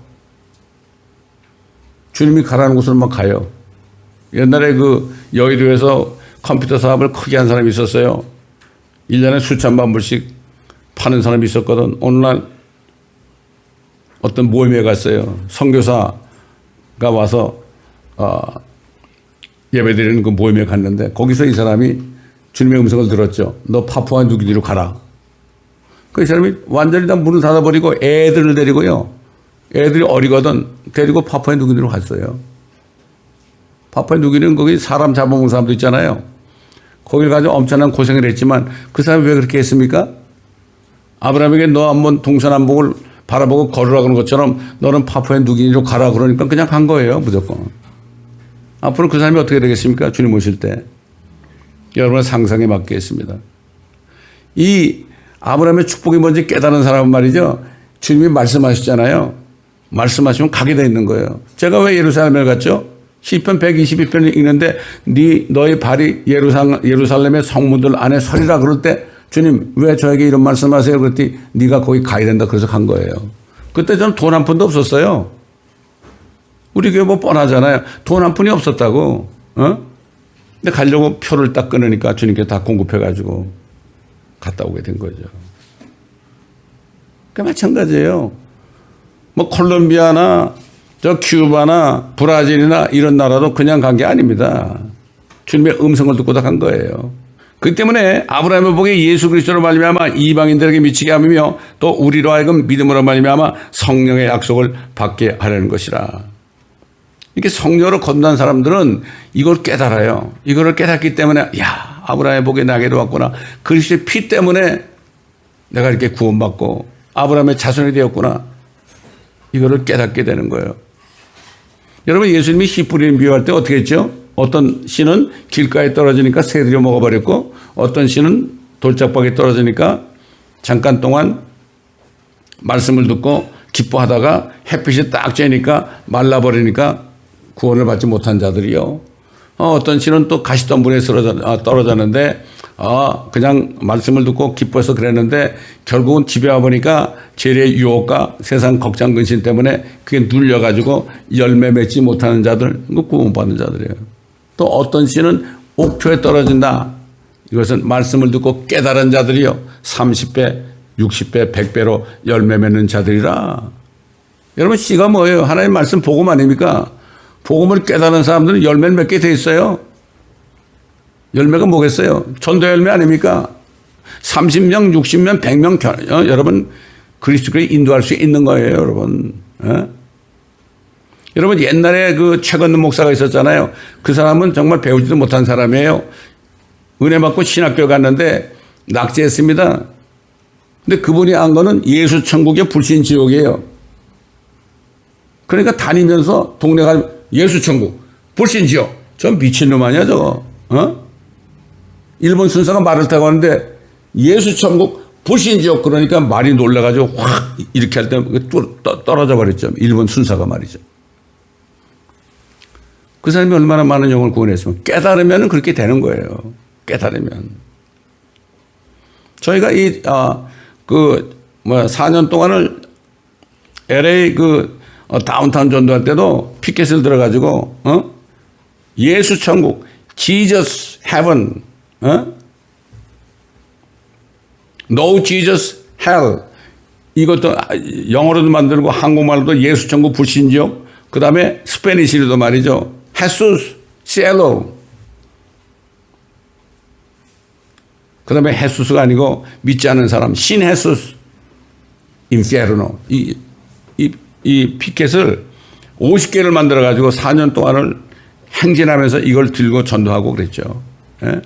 주님이 가라는 곳으로 막 가요. 옛날에 그 여의도에서 컴퓨터 사업을 크게 한 사람이 있었어요. 1년에 수천만 불씩 파는 사람이 있었거든. 어느 날 어떤 모임에 갔어요. 선교사가 와서 예배드리는 그 모임에 갔는데 거기서 이 사람이 주님의 음성을 들었죠. 너 파푸아 뉴기니로 가라. 그 이 사람이 완전히 다 문을 닫아버리고 애들을 데리고요. 애들이 어리거든. 데리고 파푸아 뉴기니로 갔어요. 파푸아 뉴기니는 거기 사람 잡아먹는 사람도 있잖아요. 거기 가서 엄청난 고생을 했지만 그 사람이 왜 그렇게 했습니까? 아브라함에게 너 한번 동서남북을 바라보고 걸으라 그런 것처럼 너는 파푸아 뉴기니로 가라 그러니까 그냥 간 거예요. 무조건. 앞으로 그 사람이 어떻게 되겠습니까? 주님 오실 때. 여러분의 상상에 맡기겠습니다. 이 아브라함의 축복이 뭔지 깨달은 사람은 말이죠. 주님이 말씀하셨잖아요. 말씀하시면 가게 돼 있는 거예요. 제가 왜 예루살렘을 갔죠? 시편 122편을 읽는데 너희 발이 예루살렘의 성문들 안에 서리라 그럴 때 주님 왜 저에게 이런 말씀하세요? 그랬더니 네가 거기 가야 된다. 그래서 간 거예요. 그때 저는 돈 한 푼도 없었어요. 우리 교회 뭐 뻔하잖아요. 돈 한 푼이 없었다고. 근데 가려고 표를 딱 끊으니까 주님께 다 공급해가지고 갔다 오게 된 거죠. 그 마찬가지예요. 뭐 콜롬비아나 저 큐바나 브라질이나 이런 나라도 그냥 간 게 아닙니다. 주님의 음성을 듣고 다 간 거예요. 그렇기 때문에 아브라함의 복이 예수 그리스도로 말미암아 이방인들에게 미치게 하며 또 우리로 하여금 믿음으로 말미암아 성령의 약속을 받게 하려는 것이라. 이렇게 성령으로 건넌 사람들은 이걸 깨달아요. 이거를 깨닫기 때문에 야 아브라함의 복이 나게도 왔구나. 그리스도의 피 때문에 내가 이렇게 구원받고 아브라함의 자손이 되었구나. 이거를 깨닫게 되는 거예요. 여러분 예수님이 씨 뿌리는 비유할 때 어떻게 했죠? 어떤 씨는 길가에 떨어지니까 새들이 먹어버렸고 어떤 씨는 돌짝박이 떨어지니까 잠깐 동안 말씀을 듣고 기뻐하다가 햇빛이 딱 쬐니까 말라버리니까 구원을 받지 못한 자들이요. 어떤 씨는 또 가시덤불에 떨어졌는데 그냥 말씀을 듣고 기뻐해서 그랬는데 결국은 집에 와보니까 죄의 유혹과 세상 걱정 근심 때문에 그게 눌려가지고 열매 맺지 못하는 자들, 구원받는 자들이에요. 또 어떤 씨는 옥초에 떨어진다. 이것은 말씀을 듣고 깨달은 자들이요. 30배, 60배, 100배로 열매 맺는 자들이라. 여러분 씨가 뭐예요? 하나님 말씀 복음 아닙니까? 복음을 깨달은 사람들은 열매는 몇 개 돼 있어요. 열매가 뭐겠어요? 전도 열매 아닙니까? 30명, 60명, 100명 여러분 그리스도께 인도할 수 있는 거예요, 여러분. 여러분 옛날에 그 최건능 목사가 있었잖아요. 그 사람은 정말 배우지도 못한 사람이에요. 은혜 받고 신학교 갔는데 낙제했습니다. 근데 그분이 한 거는 예수 천국의 불신 지옥이에요. 그러니까 다니면서 동네가 예수 천국, 불신 지옥. 저 미친놈 아니야 저거. 일본 순사가 말을 타고 하는데 예수 천국, 불신 지옥 그러니까 말이 놀라가지고 확 이렇게 할 때 떨어져 버렸죠. 일본 순사가 말이죠. 그 사람이 얼마나 많은 영혼을 구원했으면 깨달으면 그렇게 되는 거예요. 깨달으면. 저희가 4년 동안을 LA 다운타운 전도할 때도 피켓을 들어가지고, 예수 천국, Jesus heaven, no Jesus hell. 이것도 영어로도 만들고 한국말로도 예수 천국 불신지옥, 그 다음에 스페니시로도 말이죠. 헤수스, 시엘로. 그 다음에 헤수스가 아니고 믿지 않는 사람, 신 헤수스, 인페르노. 이 피켓을 50개를 만들어가지고 4년 동안을 행진하면서 이걸 들고 전도하고 그랬죠. 예?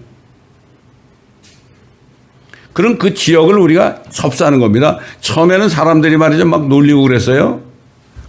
그럼 그 지역을 우리가 접수하는 겁니다. 처음에는 사람들이 말이죠. 막 놀리고 그랬어요.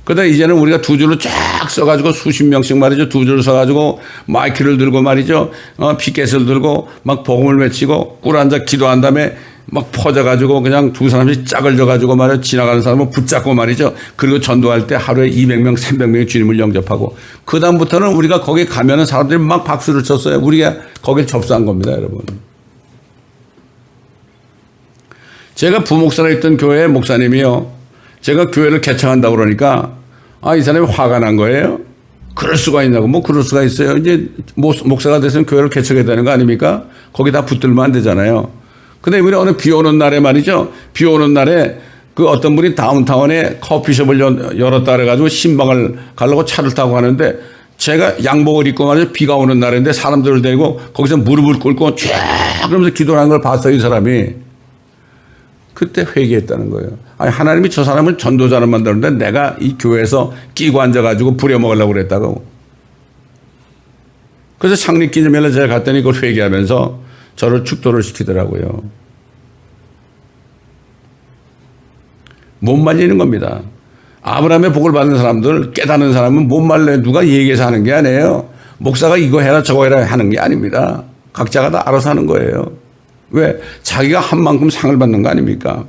그러다 이제는 우리가 두 줄로 쫙 써가지고 수십 명씩 말이죠. 두 줄을 써가지고 마이크를 들고 말이죠. 피켓을 들고 막 복음을 외치고 꿀 앉아 기도한 다음에 막 퍼져가지고 그냥 두 사람씩 짝을 져가지고 말이죠. 지나가는 사람을 붙잡고 말이죠. 그리고 전도할 때 하루에 200명, 300명의 주님을 영접하고 그다음부터는 우리가 거기 가면은 사람들이 막 박수를 쳤어요. 우리가 거길 접수한 겁니다, 여러분. 제가 부목사로 있던 교회의 목사님이요. 제가 교회를 개척한다고 그러니까 이 사람이 화가 난 거예요. 그럴 수가 있냐고. 뭐 그럴 수가 있어요. 이제 목사가 됐으면 교회를 개척해야 되는 거 아닙니까? 거기다 붙들면 안 되잖아요. 근데 우리 어느 비 오는 날에 말이죠. 비 오는 날에 그 어떤 분이 다운타운에 커피숍을 열었다 그래가지고 신방을 가려고 차를 타고 가는데 제가 양복을 입고 말이죠. 비가 오는 날인데 사람들을 데리고 거기서 무릎을 꿇고 쫙 그러면서 기도를 하는 걸 봤어요. 이 사람이. 그때 회개했다는 거예요. 아니, 하나님이 저 사람을 전도자로 만드는데 내가 이 교회에서 끼고 앉아가지고 부려먹으려고 그랬다고. 그래서 창립기념일에 제가 갔더니 그걸 회개하면서 저를 축도를 시키더라고요. 못 말리는 겁니다. 아브라함의 복을 받는 사람들, 깨닫는 사람은 못 말려. 누가 얘기해서 하는 게 아니에요. 목사가 이거 해라 저거 해라 하는 게 아닙니다. 각자가 다 알아서 하는 거예요. 왜? 자기가 한 만큼 상을 받는 거 아닙니까?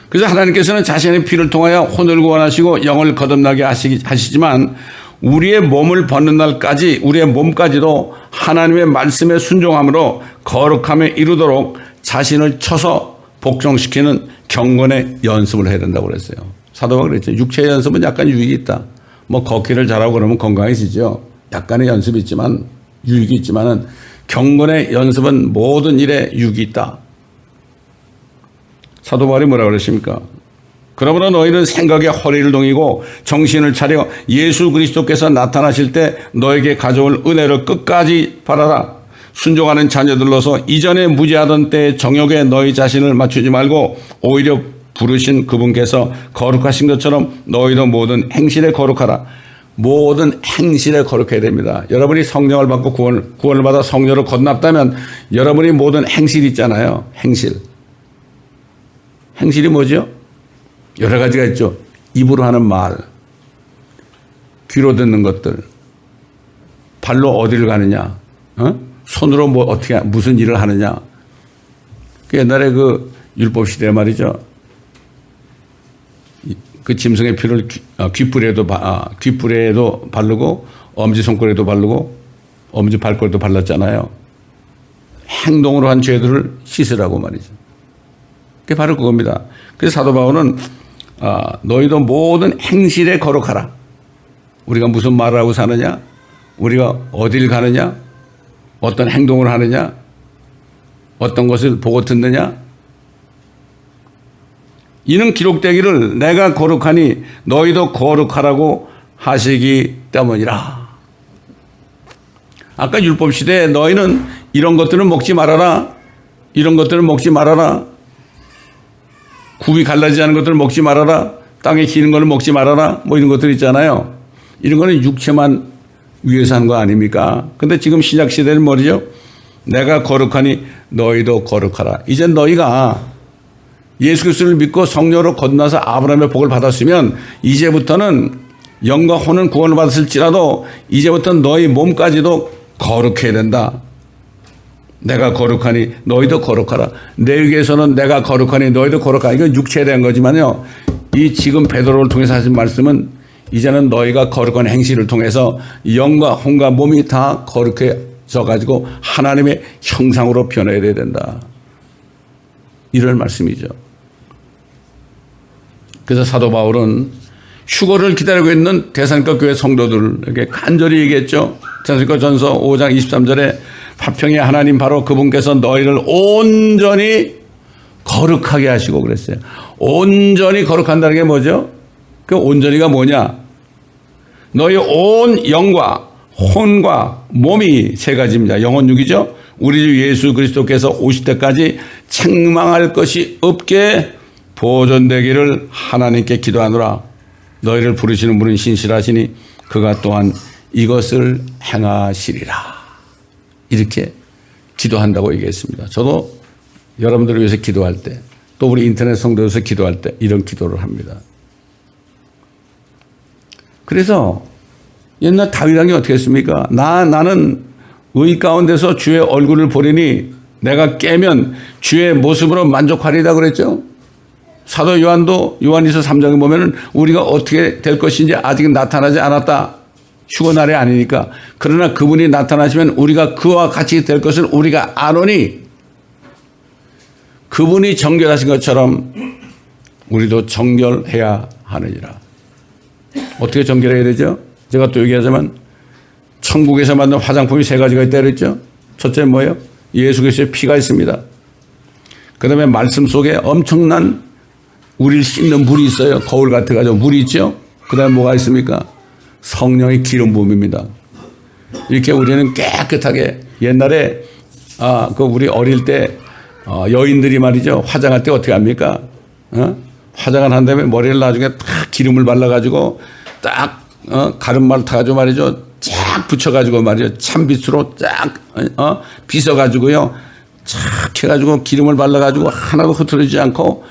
그래서 하나님께서는 자신의 피를 통하여 혼을 구원하시고 영을 거듭나게 하시지만 우리의 몸을 벗는 날까지 우리의 몸까지도 하나님의 말씀에 순종함으로 거룩함에 이르도록 자신을 쳐서 복종시키는 경건의 연습을 해야 된다고 그랬어요. 사도가 그랬죠. 육체의 연습은 약간 유익이 있다. 뭐 걷기를 잘하고 그러면 건강해지죠. 약간의 연습이 있지만 유익이 있지만은 경건의 연습은 모든 일에 유익이 있다. 사도 바울이 뭐라 그러십니까? 그러므로 너희는 생각에 허리를 동이고 정신을 차려 예수 그리스도께서 나타나실 때 너에게 가져올 은혜를 끝까지 바라라. 순종하는 자녀들로서 이전에 무지하던 때의 정욕에 너희 자신을 맞추지 말고 오히려 부르신 그분께서 거룩하신 것처럼 너희도 모든 행실에 거룩하라. 모든 행실에 거룩해야 됩니다. 여러분이 성령을 받고 구원을 받아 성령으로 거듭났다면 여러분이 모든 행실이 있잖아요. 행실. 행실이 뭐죠? 여러 가지가 있죠. 입으로 하는 말, 귀로 듣는 것들, 발로 어디를 가느냐, 손으로 뭐 어떻게 무슨 일을 하느냐. 그 옛날에 그 율법 시대에 말이죠. 그 짐승의 피를 귓불에도 바르고 엄지 손가락에도 바르고 엄지 발가락에도 발랐잖아요. 행동으로 한 죄들을 씻으라고 말이죠. 그게 바로 그겁니다. 그래서 사도 바울은 너희도 모든 행실에 거룩하라. 우리가 무슨 말을 하고 사느냐, 우리가 어딜 가느냐, 어떤 행동을 하느냐, 어떤 것을 보고 듣느냐, 이는 기록되기를 내가 거룩하니 너희도 거룩하라고 하시기 때문이라. 아까 율법 시대에 너희는 이런 것들은 먹지 말아라. 이런 것들은 먹지 말아라. 굽이 갈라지지 않은 것들을 먹지 말아라. 땅에 기는 것을 먹지 말아라. 뭐 이런 것들 있잖아요. 이런 거는 육체만 위해서 한 거 아닙니까? 근데 지금 신약 시대는 뭐죠? 내가 거룩하니 너희도 거룩하라. 이제 너희가 예수 그리스도를 믿고 성령으로 거듭나서 아브라함의 복을 받았으면 이제부터는 영과 혼은 구원을 받았을지라도 이제부터는 너희 몸까지도 거룩해야 된다. 내가 거룩하니 너희도 거룩하라. 레위기에서는 내가 거룩하니 너희도 거룩하라. 이건 육체에 대한 거지만요. 이 지금 베드로를 통해서 하신 말씀은 이제는 너희가 거룩한 행실을 통해서 영과 혼과 몸이 다 거룩해져 가지고 하나님의 형상으로 변해야 된다. 이런 말씀이죠. 그래서 사도 바울은 휴거를 기다리고 있는 데살로니가 교회 성도들에게 간절히 얘기했죠. 데살로니가 전서 5장 23절에 화평의 하나님 바로 그분께서 너희를 온전히 거룩하게 하시고 그랬어요. 온전히 거룩한다는 게 뭐죠? 그 온전히가 뭐냐? 너희 온 영과 혼과 몸이 세 가지입니다. 영혼 육이죠. 우리 주 예수 그리스도께서 오실 때까지 책망할 것이 없게 보존되기를 하나님께 기도하노라. 너희를 부르시는 분은 신실하시니 그가 또한 이것을 행하시리라. 이렇게 기도한다고 얘기했습니다. 저도 여러분들을 위해서 기도할 때, 또 우리 인터넷 성도에서 기도할 때 이런 기도를 합니다. 그래서 옛날 다윗 왕이 어떻게 했습니까? 나는 의 가운데서 주의 얼굴을 보리니 내가 깨면 주의 모습으로 만족하리다 그랬죠. 사도 요한도 요한일서 3장에 보면은 우리가 어떻게 될 것인지 아직 나타나지 않았다. 휴거 날이 아니니까. 그러나 그분이 나타나시면 우리가 그와 같이 될 것을 우리가 아노니 그분이 정결하신 것처럼 우리도 정결해야 하느니라. 어떻게 정결해야 되죠? 제가 또 얘기하자면 천국에서 만든 화장품이 세 가지가 있다 그랬죠. 첫째 뭐예요? 예수 그리스도의 피가 있습니다. 그 다음에 말씀 속에 엄청난 우리를 씻는 물이 있어요. 거울 같아가지고 물이 있죠. 그 다음에 뭐가 있습니까? 성령의 기름 부음입니다. 이렇게 우리는 깨끗하게 옛날에 우리 어릴 때 여인들이 말이죠. 화장할 때 어떻게 합니까? 화장을 한 다음에 머리를 나중에 딱 기름을 발라가지고 딱 가름말 타가지고 말이죠. 쫙 붙여가지고 말이죠. 찬빛으로 쫙 빗어가지고요. 착 해가지고 기름을 발라가지고 하나도 흐트러지지 않고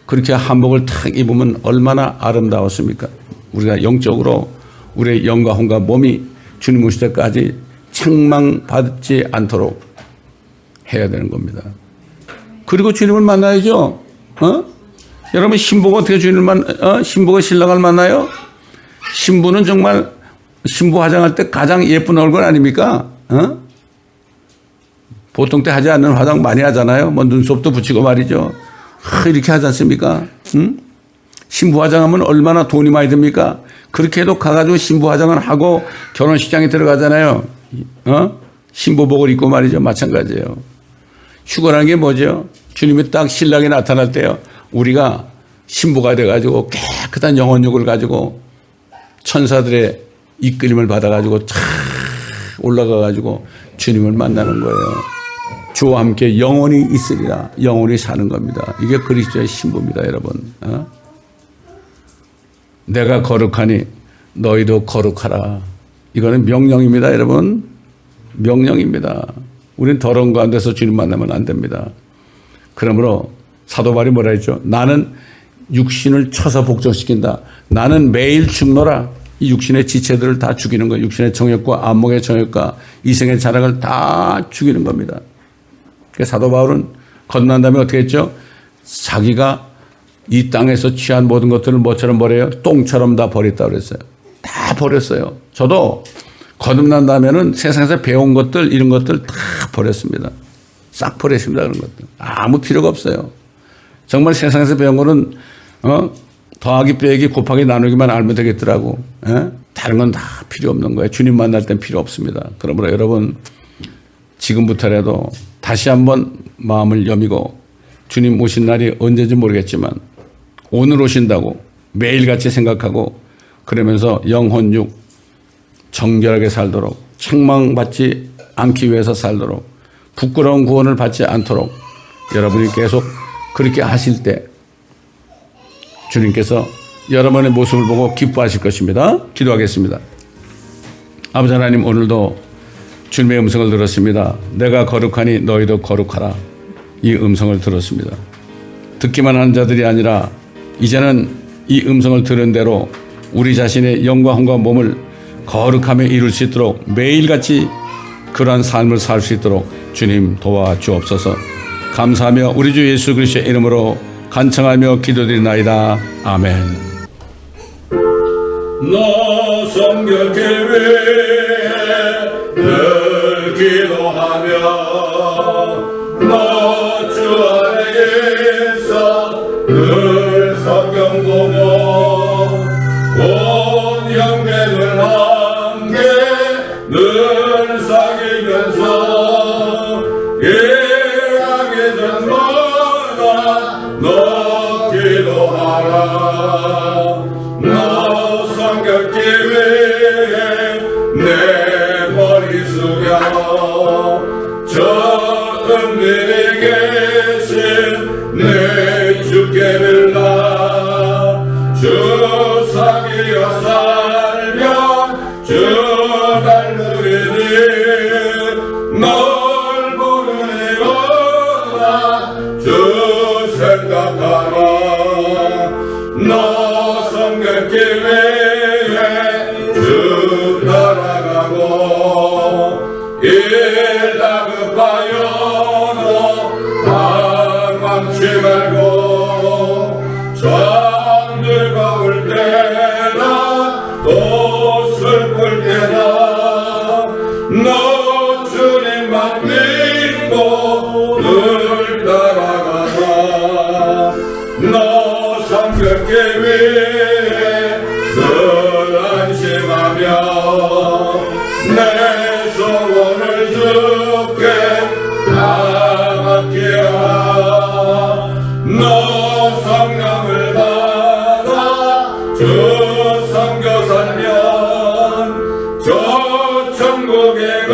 그렇게 한복을 탁 입으면 얼마나 아름다웠습니까? 우리가 영적으로 우리의 영과 혼과 몸이 주님 오실 때까지 책망받지 않도록 해야 되는 겁니다. 그리고 주님을 만나야죠. 여러분 신부가 어떻게 신부가 신랑을 만나요? 신부는 정말 신부 화장할 때 가장 예쁜 얼굴 아닙니까? 보통 때 하지 않는 화장 많이 하잖아요. 뭐 눈썹도 붙이고 말이죠. 이렇게 하지 않습니까? 신부 화장하면 얼마나 돈이 많이 듭니까? 그렇게 해도 가가지고 신부 화장을 하고 결혼식장에 들어가잖아요. 신부복을 입고 말이죠. 마찬가지예요. 휴거라는 게 뭐죠? 주님이 딱 신랑이 나타날 때요. 우리가 신부가 돼가지고 깨끗한 영혼육을 가지고 천사들의 이끌림을 받아가지고 쫙 올라가가지고 주님을 만나는 거예요. 주와 함께 영원히 있으리라. 영원히 사는 겁니다. 이게 그리스도의 신부입니다, 여러분. 내가 거룩하니 너희도 거룩하라. 이거는 명령입니다, 여러분. 명령입니다. 우린 더러운 가운데서 주님 만나면 안 됩니다. 그러므로 사도 바울이 뭐라 했죠? 나는 육신을 쳐서 복종시킨다. 나는 매일 죽노라. 이 육신의 지체들을 다 죽이는 거예요. 육신의 정욕과 안목의 정욕과 이생의 자랑을 다 죽이는 겁니다. 그러니까 사도 바울은 거듭난 다음에 어떻게 했죠? 자기가 이 땅에서 취한 모든 것들을 뭐처럼 버려요? 똥처럼 다 버렸다고 그랬어요. 다 버렸어요. 저도 거듭난 다음에는 세상에서 배운 것들 이런 것들 다 버렸습니다. 싹 버렸습니다. 그런 것들. 아무 필요가 없어요. 정말 세상에서 배운 거는 더하기 빼기 곱하기 나누기만 알면 되겠더라고. 다른 건 다 필요 없는 거예요. 주님 만날 땐 필요 없습니다. 그러므로 여러분 지금부터라도 다시 한번 마음을 여미고 주님 오신 날이 언제인지 모르겠지만 오늘 오신다고 매일같이 생각하고 그러면서 영혼육 정결하게 살도록 책망받지 않기 위해서 살도록 부끄러운 구원을 받지 않도록 여러분이 계속 그렇게 하실 때 주님께서 여러분의 모습을 보고 기뻐하실 것입니다. 기도하겠습니다. 아버지 하나님, 오늘도 주님의 음성을 들었습니다. 내가 거룩하니 너희도 거룩하라. 이 음성을 들었습니다. 듣기만 하는 자들이 아니라 이제는 이 음성을 들은 대로 우리 자신의 영과 몸을 거룩함에 이룰 수 있도록 매일같이 그러한 삶을 살 수 있도록 주님 도와주옵소서. 감사하며 우리 주 예수 그리스도의 이름으로 간청하며 기도드리나이다. 아멘. 너 성결케 위해 늘 기도하며 너 주 안에 있어 늘 성경 보고 온 형제들 함께 늘 사귀면서 일하기 전마다 너 기도하라. 너 성결케 위해 내 머리 숙여 저 은밀히 계신 내 주께 빌라. 주 사귀어 살며 주 날 누리니 널 부르니라. 주 생각하라. 너 성결케 위해 주 따라가고 일 다급하여도 방황치 말고 잠들고 올 때나 또 슬플 때나 너 주님만 믿고 늘 따라가라. 너 성결케 위해 늘 안심하며 내 소원을 주께 다 맡기라. 너 성령을 받아 주 섬겨 살면 저 천국에 가